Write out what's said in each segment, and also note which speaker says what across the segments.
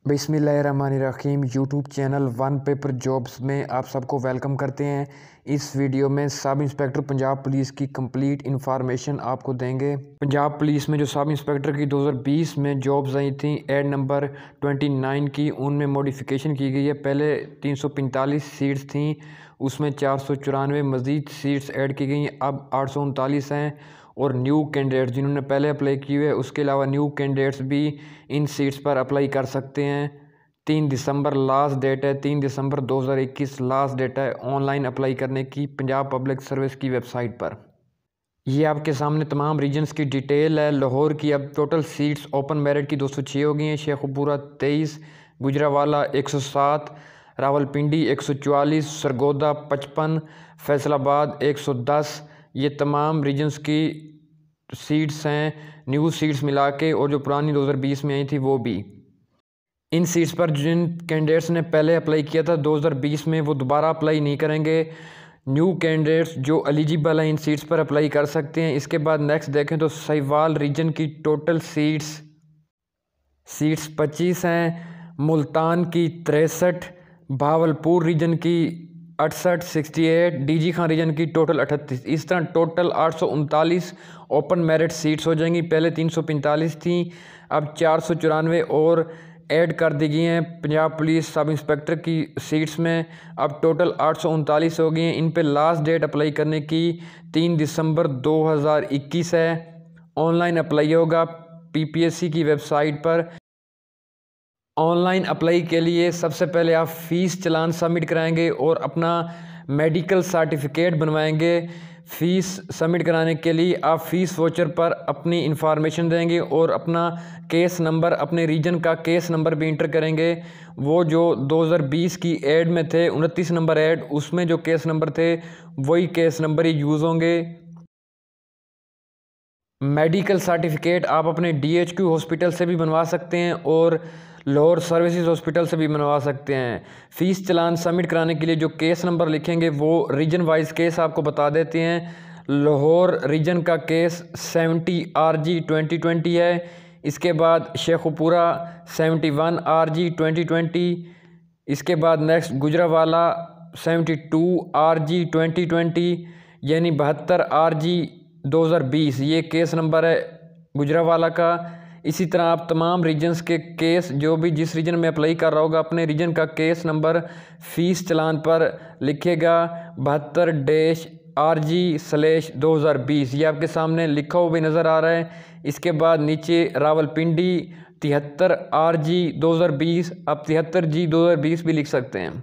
Speaker 1: बिस्मिल्लाहिर्रहमानिर्रहीम। YouTube channel one paper jobs में आप सबको वेलकम करते हैं। इस वीडियो में सब इंस्पेक्टर पंजाब पुलिस की कंप्लीट इन्फॉर्मेशन आपको देंगे। पंजाब पुलिस में जो सब इंस्पेक्टर की 2020 में जॉब्स आई थी एड नंबर 29 की, उनमें मॉडिफिकेशन की गई है। पहले 345 सीट्स थी, उसमें 494 मज़ीद सीट्स ऐड की गई हैं, अब 839 हैं। और न्यू कैंडिडेट्स जिन्होंने पहले अप्लाई किए हुए, उसके अलावा न्यू कैंडिडेट्स भी इन सीट्स पर अप्लाई कर सकते हैं। 3 दिसंबर लास्ट डेट है, 3 दिसंबर 2021 लास्ट डेट है ऑनलाइन अप्लाई करने की पंजाब पब्लिक सर्विस की वेबसाइट पर। ये आपके सामने तमाम रीजन्स की डिटेल है। लाहौर की अब टोटल सीट्स ओपन मेरिट की 206 हो गई हैं, शेखुपुरा 23, गुजरावाला 107, रावलपिंडी 144, सरगोदा 55, फैसलाबाद 110। ये तमाम रीजन्स की सीट्स हैं, न्यू सीट्स मिला के, और जो पुरानी 2020 में आई थी वो भी। इन सीट्स पर जिन कैंडिडेट्स ने पहले अप्लाई किया था 2020 में, वो दोबारा अप्लाई नहीं करेंगे। न्यू कैंडिडेट्स जो एलिजिबल हैं इन सीट्स पर अप्लाई कर सकते हैं। इसके बाद नेक्स्ट देखें तो साहिवाल रीजन की टोटल सीट्स 25 हैं, मुल्तान की 63, भावलपुर रीजन की 68, 68, डीजी खान रीजन की टोटल 38। इस तरह टोटल 839 ओपन मेरिट सीट्स हो जाएंगी। पहले 345 थी, अब 494 और ऐड कर दी गई हैं पंजाब पुलिस सब इंस्पेक्टर की सीट्स में। अब टोटल 839 हो गई हैं। इन पे लास्ट डेट अप्लाई करने की 3 दिसंबर 2021 है। ऑनलाइन अप्लाई होगा PPSC की वेबसाइट पर। ऑनलाइन अप्लाई के लिए सबसे पहले आप फ़ीस चालान सबमिट कराएंगे और अपना मेडिकल सर्टिफिकेट बनवाएंगे। फ़ीस सबमिट कराने के लिए आप फ़ीस वाउचर पर अपनी इंफॉर्मेशन देंगे और अपना केस नंबर, अपने रीजन का केस नंबर भी इंटर करेंगे। वो जो 2020 की ऐड में थे 29 नंबर ऐड, उसमें जो केस नंबर थे वही केस नंबर ही यूज़ होंगे। मेडिकल सर्टिफिकेट आप अपने DHQ हॉस्पिटल से भी बनवा सकते हैं और लाहौर सर्विसेज हॉस्पिटल से भी बनवा सकते हैं। फ़ीस चालान सबमिट कराने के लिए जो केस नंबर लिखेंगे वो रीजन वाइज केस आपको बता देते हैं। लाहौर रीजन का केस 70 RG 2020 है। इसके बाद शेखुपुरा 71 RG 2020। इसके बाद नेक्स्ट गुजरावाला 72 RG 2020, यानी 72 RG 2020 ये केस नंबर है गुजरावाला का। इसी तरह आप तमाम रीजन्स के केस, जो भी जिस रीजन में अप्लाई कर रहा होगा, अपने रीजन का केस नंबर फ़ीस चालान पर लिखेगा 72-RG/2020। ये आपके सामने लिखा हुआ भी नज़र आ रहा है। इसके बाद नीचे रावलपिंडी 73 RG 2020, आप 73G 2020 भी लिख सकते हैं।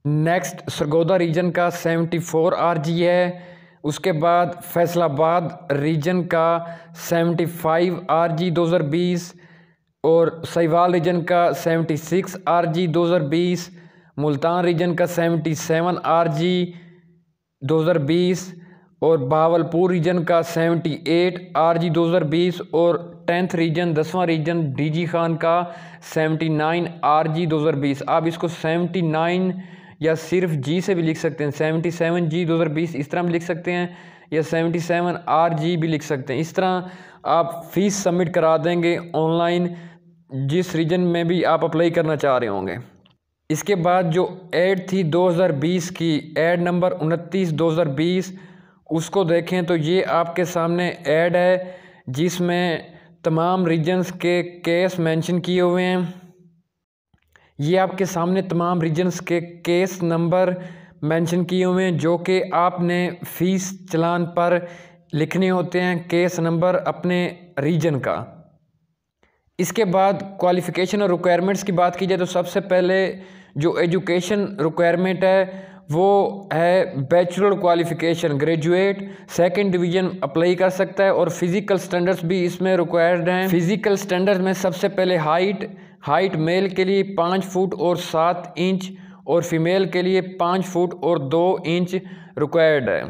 Speaker 1: नेक्स्ट सरगोदा रीजन का 74 RG है। उसके बाद फैसलाबाद रीजन का 75 RG 2020 और साहिवाल रीजन का 76 RG 2020, मुल्तान रीजन का 77 RG 2020 और भावलपुर रीजन का 78 RG 2020 और 10th रीजन 10वां रीजन DG खान का 79 RG 2020। आप इसको 79 या सिर्फ G से भी लिख सकते हैं, 77G 2020 इस तरह भी लिख सकते हैं, या 77 RG भी लिख सकते हैं। इस तरह आप फ़ीस सबमिट करा देंगे ऑनलाइन जिस रीजन में भी आप अप्लाई करना चाह रहे होंगे। इसके बाद जो ऐड थी 2020 की, ऐड नंबर 29 2020, उसको देखें तो ये आपके सामने ऐड है जिसमें तमाम रीजन्स के केस मेंशन किए हुए हैं। ये आपके सामने तमाम रीजन्स के केस नंबर मेंशन किए हुए हैं जो कि आपने फ़ीस चालान पर लिखने होते हैं, केस नंबर अपने रीजन का। इसके बाद क्वालिफ़िकेशन और रिक्वायरमेंट्स की बात की जाए तो सबसे पहले जो एजुकेशन रिक्वायरमेंट है वो है bachelor qualification, graduate 2nd division apply कर सकता है। और फिज़िकल स्टैंडर्ड्स भी इसमें रिक्वायर्ड हैं। फ़िज़िकल स्टैंडर्ड्स में सबसे पहले हाइट मेल के लिए 5 फुट और 7 इंच और फीमेल के लिए 5 फुट और 2 इंच रिक्वायर्ड है।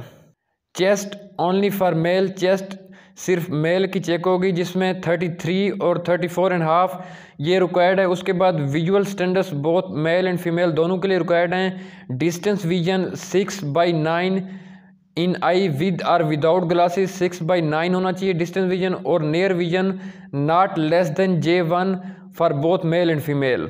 Speaker 1: Chest only for male, chest सिर्फ मेल की चेक होगी जिसमें 33 और 34.5 ये रिक्वायर्ड है। उसके बाद visual standards both male and female दोनों के लिए रिक्वायर्ड हैं। Distance vision 6/9 in I with और विदाउट ग्लासेस 6/9 होना चाहिए डिस्टेंस विजन, और near vision not less than J1 for both male and female.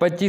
Speaker 1: 25